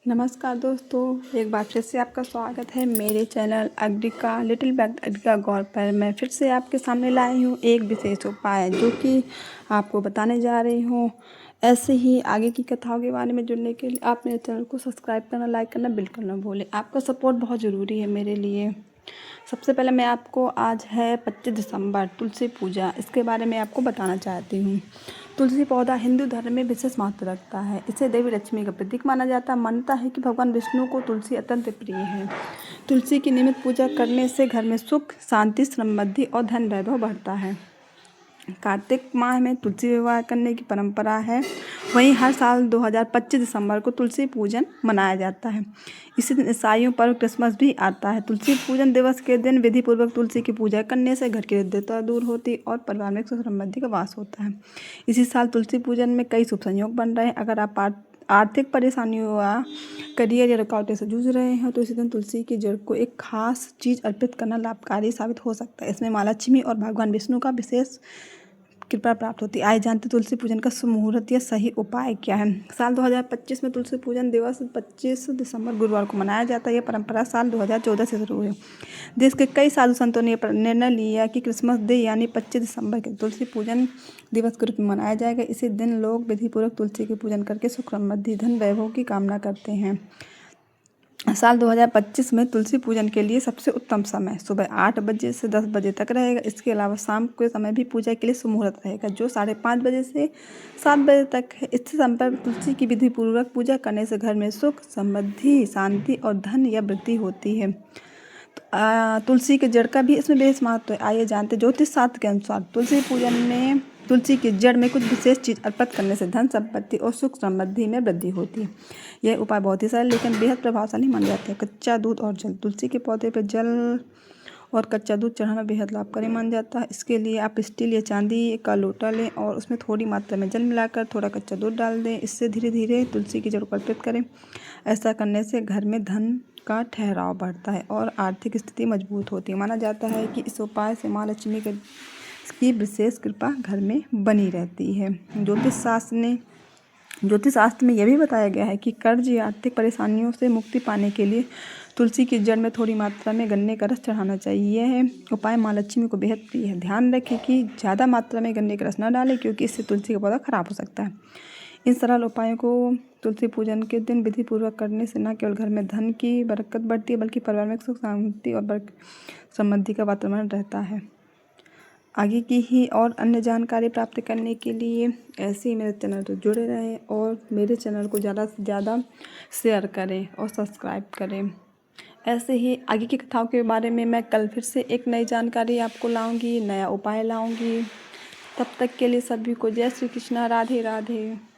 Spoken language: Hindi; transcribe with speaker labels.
Speaker 1: नमस्कार दोस्तों, एक बार फिर से आपका स्वागत है मेरे चैनल अग्रिका लिटिल बैग अग्रिका गौर पर। मैं फिर से आपके सामने लाई हूँ एक विशेष उपाय जो कि आपको बताने जा रही हूँ। ऐसे ही आगे की कथाओं के बारे में जुड़ने के लिए आप मेरे चैनल को सब्सक्राइब करना, लाइक करना बिल्कुल ना भूलें। आपका सपोर्ट बहुत ज़रूरी है मेरे लिए। सबसे पहले मैं आपको, आज है 25 दिसंबर, तुलसी पूजा, इसके बारे में आपको बताना चाहती हूँ। तुलसी पौधा हिंदू धर्म में विशेष महत्व रखता है। इसे देवी लक्ष्मी का प्रतीक माना जाता है। मानता है कि भगवान विष्णु को तुलसी अत्यंत प्रिय है। तुलसी की नियमित पूजा करने से घर में सुख, शांति, समृद्धि और धन वैभव बढ़ता है। कार्तिक माह में तुलसी विवाह करने की परंपरा है। वहीं हर साल 2025 दिसंबर को तुलसी पूजन मनाया जाता है। इसी दिन ईसाइयों पर क्रिसमस भी आता है। तुलसी पूजन दिवस के दिन विधि पूर्वक तुलसी की पूजा करने से घर की दरिद्रता दूर होती और परिवार में सुख समृद्धि का वास होता है। इसी साल तुलसी पूजन में कई शुभ संयोग बन रहे हैं। अगर आप आर्थिक परेशानियों या करियर या रुकावटें से जूझ रहे हैं तो इसी दिन तुलसी की जड़ को एक खास चीज़ अर्पित करना लाभकारी साबित हो सकता है। इसमें माँ लक्ष्मी और भगवान विष्णु का विशेष कृपा प्राप्त होती है। आइए जानते तुलसी पूजन का शुभ मुहूर्त या सही उपाय क्या है। साल 2025 में तुलसी पूजन दिवस 25 दिसंबर गुरुवार को मनाया जाता है। यह परंपरा साल 2014 से शुरू हुई। देश के कई साधु संतों ने निर्णय लिया कि क्रिसमस डे यानी 25 दिसंबर के तुलसी पूजन दिवस के रूप में मनाया जाएगा। इसी दिन लोग विधिपूर्वक तुलसी की पूजन करके सुख समृद्धि, धन वैभव की कामना करते हैं। साल 2025 में तुलसी पूजन के लिए सबसे उत्तम समय सुबह 8 बजे से 10 बजे तक रहेगा। इसके अलावा शाम के समय भी पूजा के लिए शुभ मुहूर्त रहेगा जो 5:30 बजे से 7 बजे तक है। इस समय पर तुलसी की विधि पूर्वक पूजा करने से घर में सुख, समृद्धि, शांति और धन या वृद्धि होती है। तुलसी के जड़ का भी इसमें बेहद महत्व है। आइए जानते ज्योतिष शास्त्र के अनुसार तुलसी पूजन में तुलसी की जड़ में कुछ विशेष चीज़ अर्पित करने से धन संपत्ति और सुख समृद्धि में वृद्धि होती है। यह उपाय बहुत ही सरल लेकिन बेहद प्रभावशाली माना जाता है। कच्चा दूध और जल। तुलसी के पौधे पर जल और कच्चा दूध चढ़ाना बेहद लाभकारी माना जाता है। इसके लिए आप स्टील या चांदी का लोटा लें और उसमें थोड़ी मात्रा में जल मिलाकर थोड़ा कच्चा दूध डाल दें। इससे धीरे धीरे तुलसी की जड़ को अर्पित करें। ऐसा करने से घर में धन का ठहराव बढ़ता है और आर्थिक स्थिति मजबूत होती है। माना जाता है कि इस उपाय से माँ लक्ष्मी की विशेष कृपा घर में बनी रहती है। ज्योतिष शास्त्र में यह भी बताया गया है कि कर्ज या आर्थिक परेशानियों से मुक्ति पाने के लिए तुलसी की जड़ में थोड़ी मात्रा में गन्ने का रस चढ़ाना चाहिए। यह उपाय माँ लक्ष्मी को बेहद प्रिय है। ध्यान रखें कि ज़्यादा मात्रा में गन्ने का रस न डालें क्योंकि इससे तुलसी का पौधा खराब हो सकता है। इन सरल उपायों को तुलसी पूजन के दिन विधि पूर्वक करने से न केवल घर में धन की बरकत बढ़ती है बल्कि परिवार में सुख, शांति और समृद्धि का वातावरण रहता है। आगे की ही और अन्य जानकारी प्राप्त करने के लिए ऐसे ही मेरे चैनल से जुड़े रहें और मेरे चैनल को ज़्यादा से ज़्यादा शेयर करें और सब्सक्राइब करें। ऐसे ही आगे की कथाओं के बारे में मैं कल फिर से एक नई जानकारी आपको लाऊंगी, नया उपाय लाऊंगी। तब तक के लिए सभी को जय श्री कृष्णा, राधे राधे।